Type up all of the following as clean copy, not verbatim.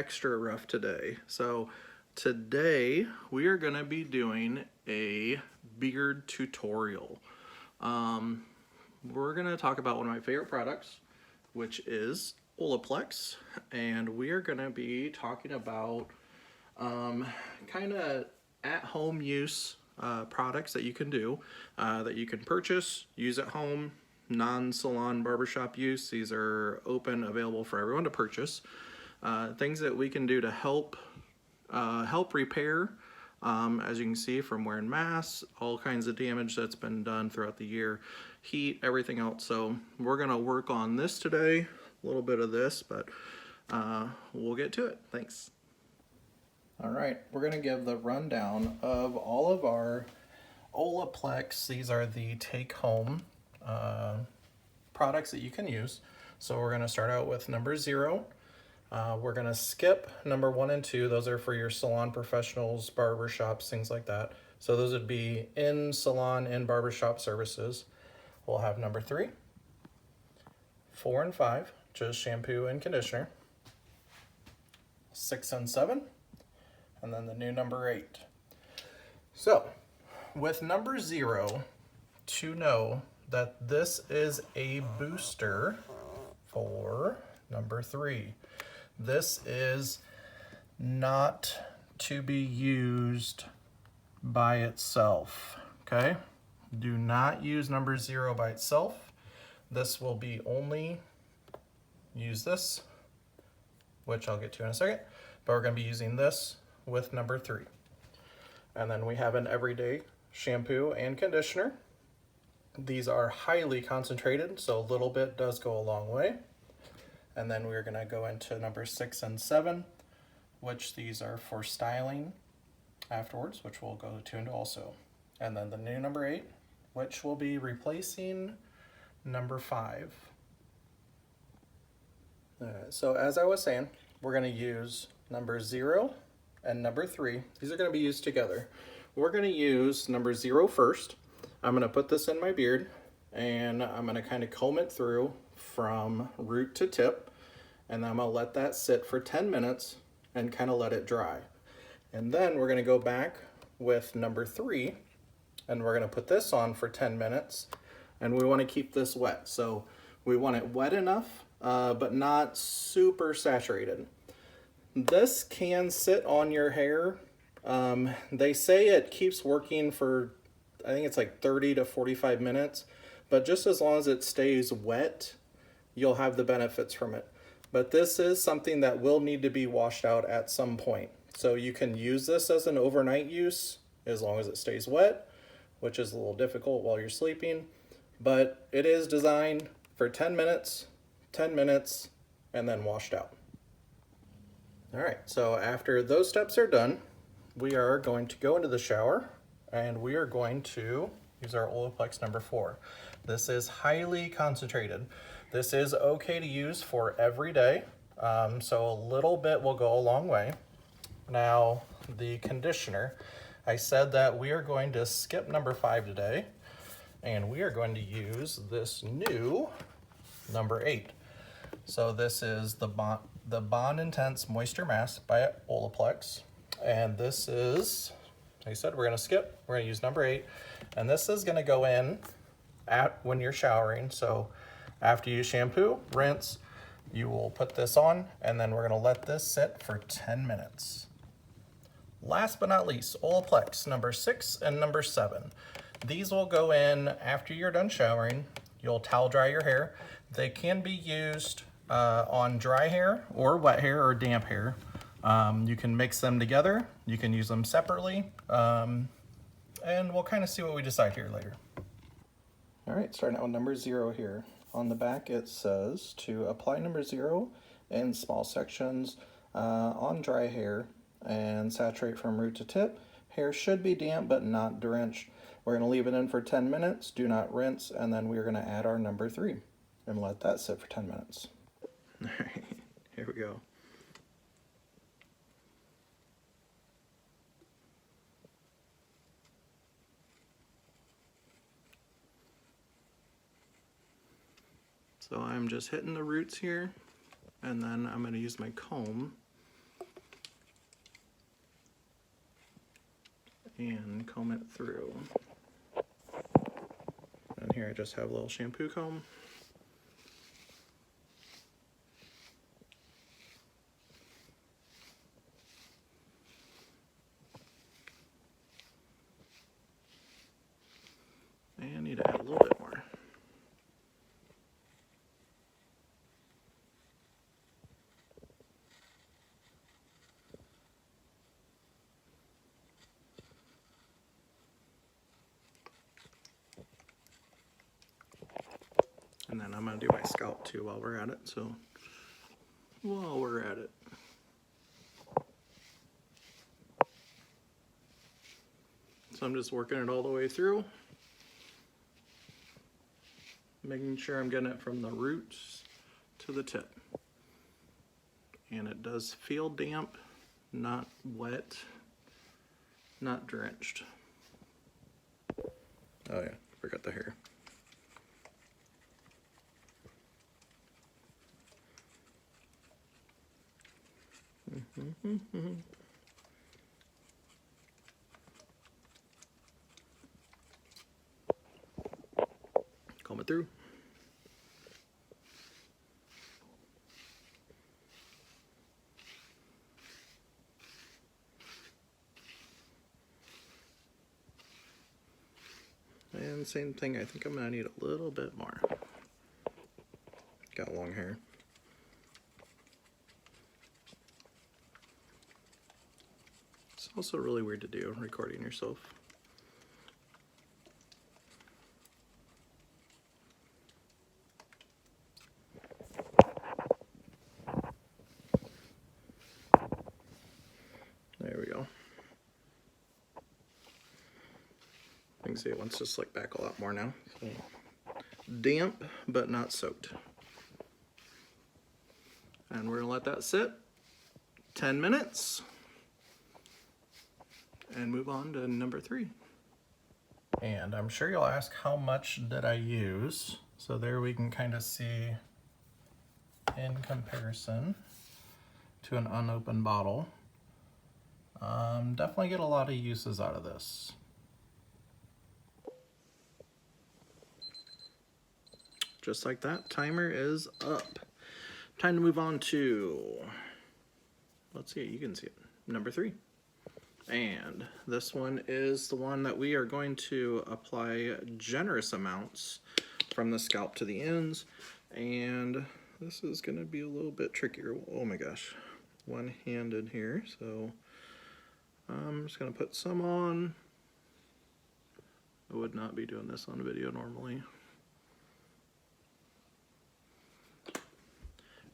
extra rough today. So today we are going to be doing a beard tutorial. We're going to talk about one of my favorite products, which is Olaplex, and we are going to be talking about kind of at-home use products that you can do, that you can purchase, use at home, non-salon barbershop use. These are open, available for everyone to purchase. Things that we can do to help repair, as you can see from wearing masks, all kinds of damage that's been done throughout the year, heat, everything else. So we're gonna work on this today, a little bit of this, but we'll get to it. Thanks. All right, we're gonna give the rundown of all of our Olaplex. These are the take-home products that you can use. So we're gonna start out with number 0. We're gonna skip number 1 and 2. Those are for your salon professionals, barbershops, things like that. So those would be in salon and barbershop services. We'll have number 3, 4 and 5, just shampoo and conditioner, 6 and 7, and then the new number 8. So with number 0, to know that this is a booster for number 3. This is not to be used by itself, okay? Do not use number 0 by itself. This will be only, use this, which I'll get to in a second, but we're gonna be using this with number 3. And then we have an everyday shampoo and conditioner. These are highly concentrated, so a little bit does go a long way. And then we're gonna go into number 6 and 7, which these are for styling afterwards, which we'll go into also. And then the new number 8, which will be replacing number 5. So as I was saying, we're gonna use number 0 and number 3. These are gonna be used together. We're gonna use number 0 first. I'm gonna put this in my beard and I'm gonna kind of comb it through from root to tip, and then I'm gonna let that sit for 10 minutes and kind of let it dry. And then we're gonna go back with number 3 and we're gonna put this on for 10 minutes, and we wanna keep this wet. So we want it wet enough, but not super saturated. This can sit on your hair. They say it keeps working for, I think it's like 30 to 45 minutes, but just as long as it stays wet, you'll have the benefits from it. But this is something that will need to be washed out at some point. So you can use this as an overnight use as long as it stays wet, which is a little difficult while you're sleeping, but it is designed for 10 minutes, and then washed out. All right, so after those steps are done, we are going to go into the shower and we are going to use our Olaplex number 4. This is highly concentrated. This is okay to use for every day, so a little bit will go a long way. Now, the conditioner, I said that we are going to skip number 5 today, and we are going to use this new number 8. So this is the Bond Intense Moisture Mask by Olaplex, and this is, like I said, we're gonna skip, we're gonna use number 8, and this is gonna go in when you're showering. So after you shampoo, rinse, you will put this on, and then we're gonna let this sit for 10 minutes. Last but not least, Olaplex number 6 and number 7. These will go in after you're done showering. You'll towel dry your hair. They can be used on dry hair or wet hair or damp hair. You can mix them together. You can use them separately. And we'll kind of see what we decide here later. All right, starting out with number 0 here. On the back it says to apply number 0 in small sections on dry hair and saturate from root to tip. Hair should be damp but not drenched. We're going to leave it in for 10 minutes, do not rinse, and then we're going to add our number 3 and let that sit for 10 minutes. All right, here we go. So I'm just hitting the roots here, and then I'm going to use my comb and comb it through. And here I just have a little shampoo comb. And I need to add a little bit more. And then I'm going to do my scalp too while we're at it. So while we're at it. So I'm just working it all the way through. Making sure I'm getting it from the roots to the tip. And it does feel damp, not wet, not drenched. Oh yeah, forgot the hair. Comb it through. And same thing, I think I'm gonna need a little bit more. Got long hair. It's also really weird to do, recording yourself. There we go. You can see it wants to slick back a lot more now. So, damp, but not soaked. And we're gonna let that sit 10 minutes and move on to number 3. And I'm sure you'll ask, how much did I use? So there we can kind of see in comparison to an unopened bottle. Definitely get a lot of uses out of this. Just like that, timer is up. Time to move on to, let's see, you can see it, number 3. And this one is the one that we are going to apply generous amounts from the scalp to the ends. And this is gonna be a little bit trickier. Oh my gosh, one-handed here. So I'm just gonna put some on. I would not be doing this on video normally.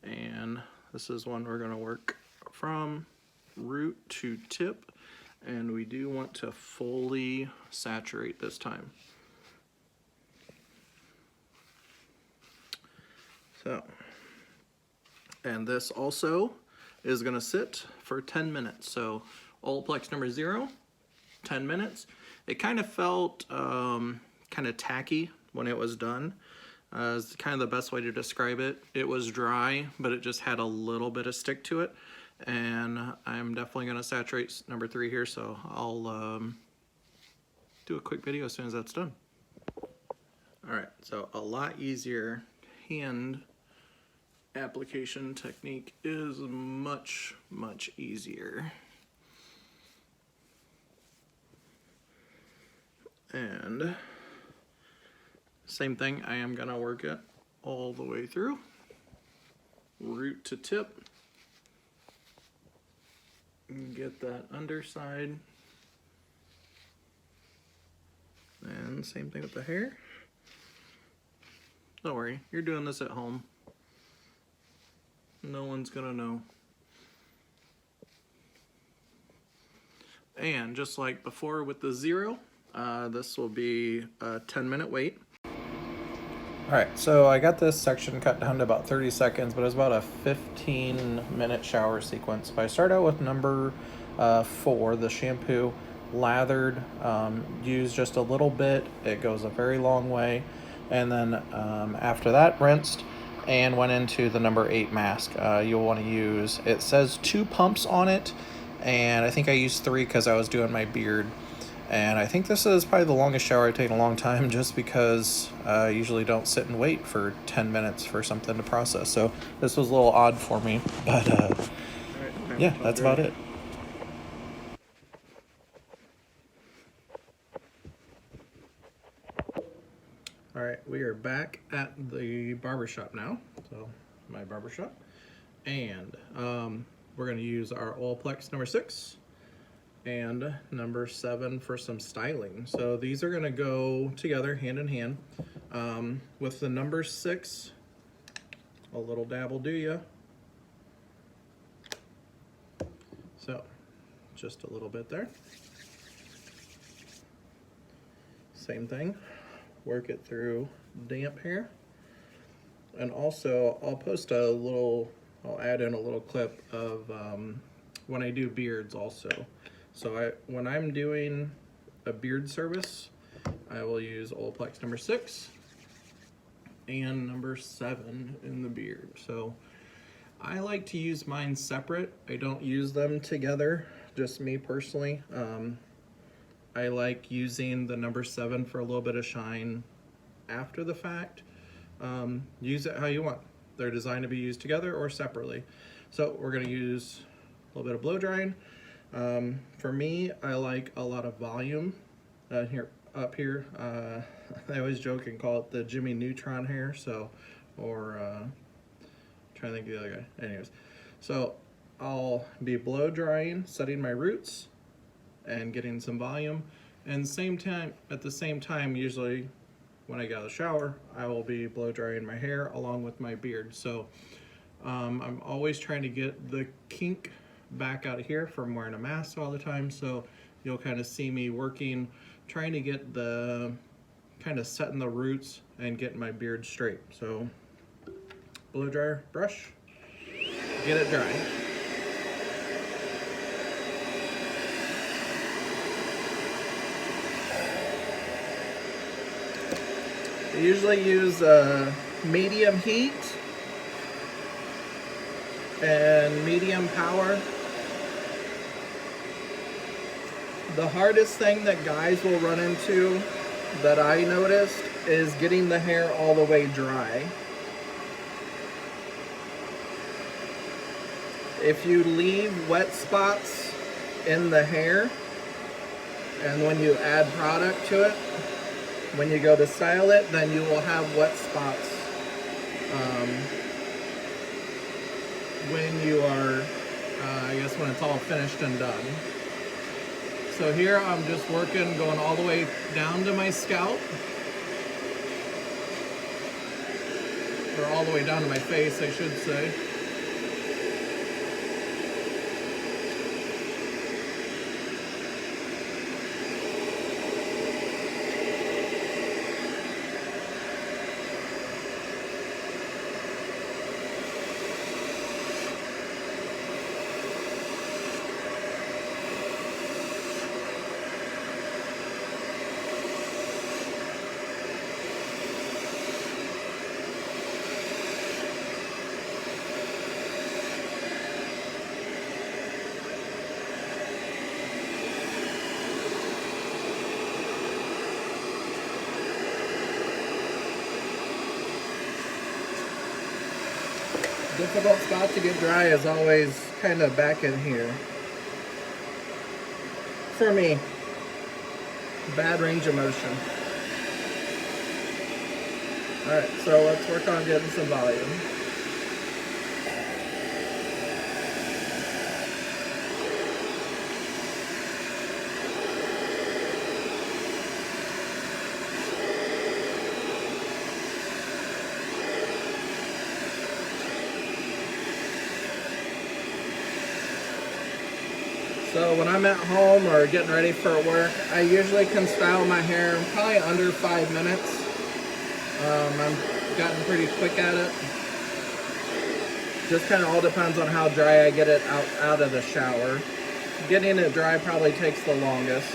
And this is one we're going to work from root to tip, and we do want to fully saturate this time. So, and this also is going to sit for 10 minutes. So Olaplex No.0, 10 minutes. It kind of felt kind of tacky when it was done. Is kind of the best way to describe it. It was dry, but it just had a little bit of stick to it. And I'm definitely going to saturate number 3 here, so I'll do a quick video as soon as that's done. Alright, so a lot easier hand application technique is much, much easier. And same thing, I am gonna work it all the way through, root to tip, and get that underside, and same thing with the hair. Don't worry, you're doing this at home. No one's gonna know. And just like before with the 0, this will be a 10-minute wait. Alright, so I got this section cut down to about 30 seconds, but it's about a 15-minute shower sequence. But I start out with number 4, the shampoo, lathered, used just a little bit. It goes a very long way. And then after that, rinsed and went into the number 8 mask. You'll want to use, it says 2 pumps on it, and I think I used 3 because I was doing my beard. And I think this is probably the longest shower I've taken in a long time, just because I usually don't sit and wait for 10 minutes for something to process. So this was a little odd for me, but yeah, that's about it. All right, we are back at the barbershop now. So my barbershop, and we're going to use our Olaplex No.6 and No.7 for some styling. So these are going to go together hand in hand. With the No.6, a little dab will do ya. So just a little bit there. Same thing, work it through damp hair. And also I'll add in a little clip of when I do beards also. So when I'm doing a beard service, I will use Olaplex No.6 and No.7 in the beard. So I like to use mine separate. I don't use them together, just me personally. I like using the No.7 for a little bit of shine after the fact. Use it how you want. They're designed to be used together or separately. So we're going to use a little bit of blow drying. For me, I like a lot of volume up here. I always joke and call it the Jimmy Neutron hair. So, trying to think of the other guy. Anyways, so I'll be blow drying, setting my roots, and getting some volume. And at the same time, usually when I get out of the shower, I will be blow drying my hair along with my beard. So I'm always trying to get the kink back out of here from wearing a mask all the time. So you'll kind of see me working, trying to get setting the roots and getting my beard straight. So blow dryer brush, get it dry. I usually use medium heat and medium power. The hardest thing that guys will run into that I noticed is getting the hair all the way dry. If you leave wet spots in the hair, and when you add product to it, when you go to style it, then you will have wet spots when you are, I guess when it's all finished and done. So here I'm just working, going all the way down to my scalp, or all the way down to my face, I should say. Difficult spot to get dry is always kind of back in here. For me, bad range of motion. Alright, so let's work on getting some volume. So when I'm at home or getting ready for work, I usually can style my hair probably under 5 minutes. I've gotten pretty quick at it. Just kind of all depends on how dry I get it out of the shower. Getting it dry probably takes the longest.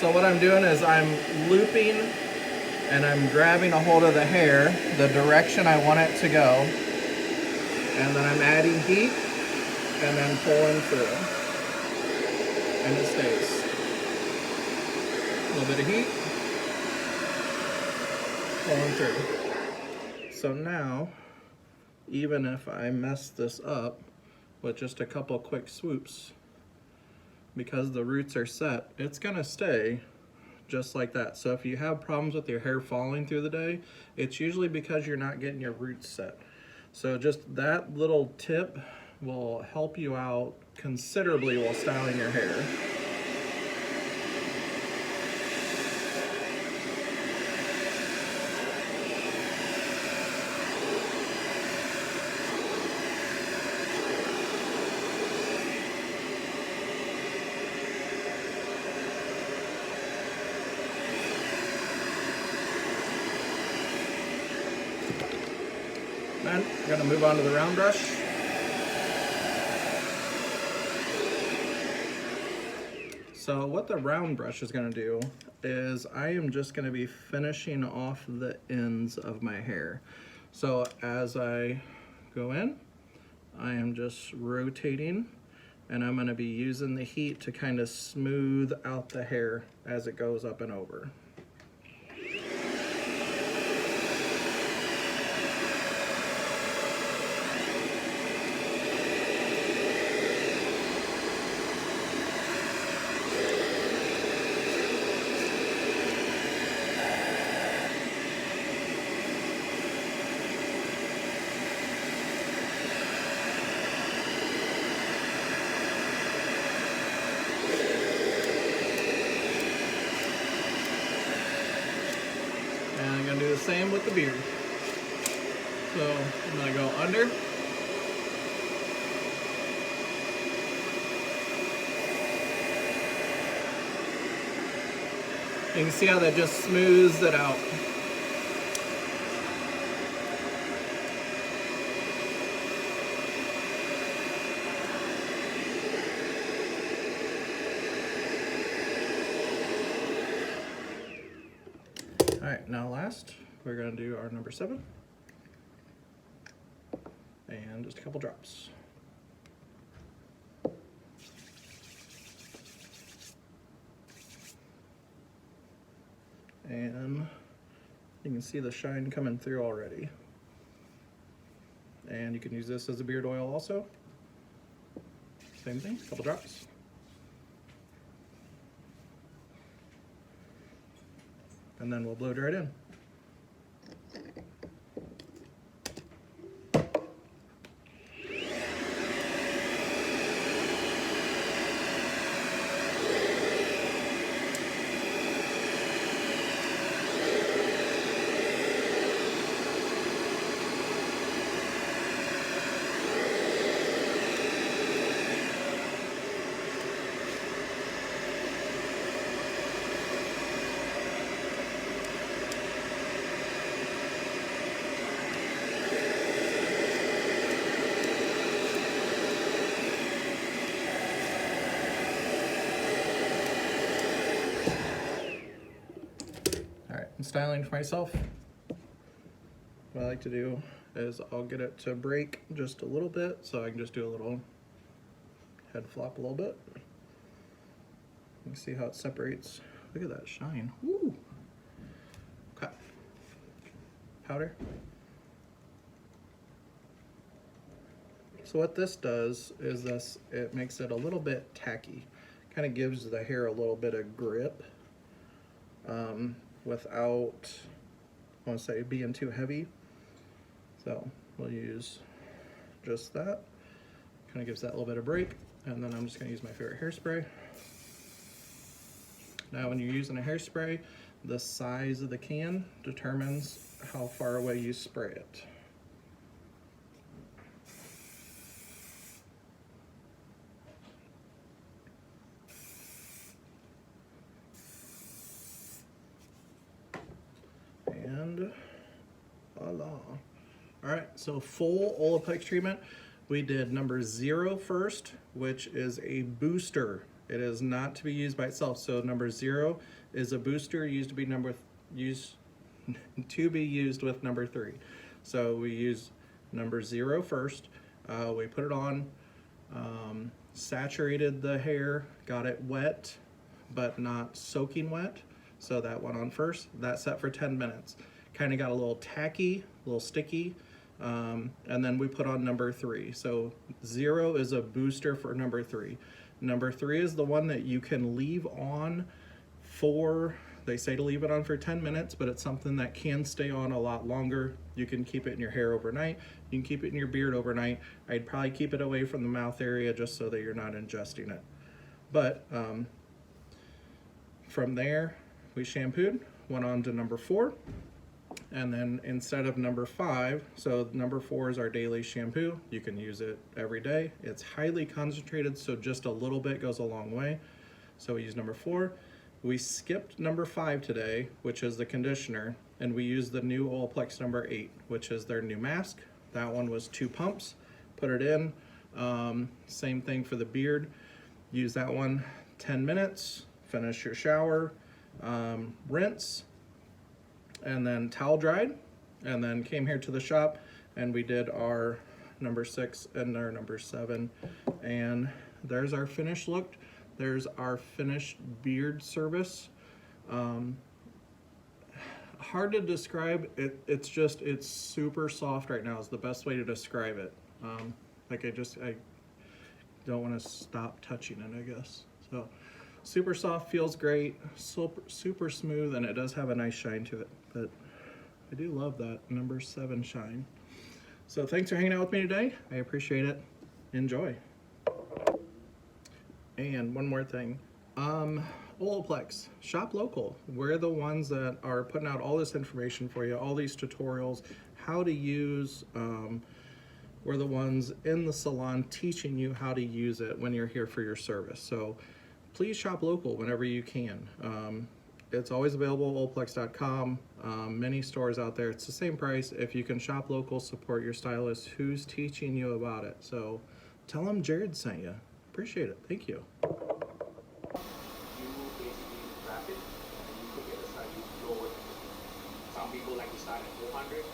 So what I'm doing is I'm looping and I'm grabbing a hold of the hair, the direction I want it to go, and then I'm adding heat and then pulling through. and it stays. A little bit of heat, pulling through. So now, even if I mess this up with just a couple quick swoops, because the roots are set, it's gonna stay just like that. So if you have problems with your hair falling through the day, it's usually because you're not getting your roots set. So just that little tip will help you out considerably while styling your hair. Then I'm going to move on to the round brush. So what the round brush is going to do is I am just going to be finishing off the ends of my hair. So as I go in, I am just rotating, and I'm going to be using the heat to kind of smooth out the hair as it goes up and over. I'm going to do the same with the beard. So I'm going to go under. You can see how that just smooths it out. Alright, now last, we're going to do our number 7. And just a couple drops. And you can see the shine coming through already. And you can use this as a beard oil also. Same thing, a couple drops. And then we'll blow dry it in. Styling for myself, what I like to do is I'll get it to break just a little bit, so I can just do a little head flop a little bit. You can see how it separates. Look at that shine. Woo! Okay. Powder. So what this does is it makes it a little bit tacky. Kind of gives the hair a little bit of grip. Without, I want to say, being too heavy. So we'll use just that. Kind of gives that little bit of break. And then I'm just going to use my favorite hairspray. Now when you're using a hairspray, the size of the can determines how far away you spray it. And voila. Alright, so full Olaplex treatment. We did number 0 first, which is a booster. It is not to be used by itself. So number 0 is a booster used to be used with number 3. So we use number 0 first. We put it on. saturated the hair, got it wet, but not soaking wet. So that went on first. That set for 10 minutes. Kind of got a little tacky, a little sticky. And then we put on number 3. So 0 is a booster for number 3. Number 3 is the one that you can leave on for, they say to leave it on for 10 minutes, but it's something that can stay on a lot longer. You can keep it in your hair overnight. You can keep it in your beard overnight. I'd probably keep it away from the mouth area just so that you're not ingesting it. But from there, we shampooed, went on to number 4. And then instead of number 5, so number 4 is our daily shampoo. You can use it every day. It's highly concentrated, so just a little bit goes a long way. So we use number 4. We skipped number 5 today, which is the conditioner, and we used the new Olaplex No.8, which is their new mask. That one was 2 pumps. Put it in. Same thing for the beard. Use that one 10 minutes. Finish your shower. Rinse. And then towel dried, and then came here to the shop and we did our number 6 and our number 7, and there's our finished look. There's our finished beard service. Hard to describe. It's super soft right now is the best way to describe it. Like I don't want to stop touching it, I guess. So super soft, feels great, super smooth, and it does have a nice shine to it. But I do love that number 7 shine. So thanks for hanging out with me today. I appreciate it. Enjoy. And one more thing. Olaplex, shop local. We're the ones that are putting out all this information for you, all these tutorials, how to use. We're the ones in the salon teaching you how to use it when you're here for your service. So please shop local whenever you can. It's always available at Olaplex.com. Many stores out there, it's the same price. If you can shop local, support your stylist who's teaching you about it. So tell them Jared sent you. Appreciate it. Thank you. You basically wrap it and you cook it. That's how you roll it. Some people like to start at 400.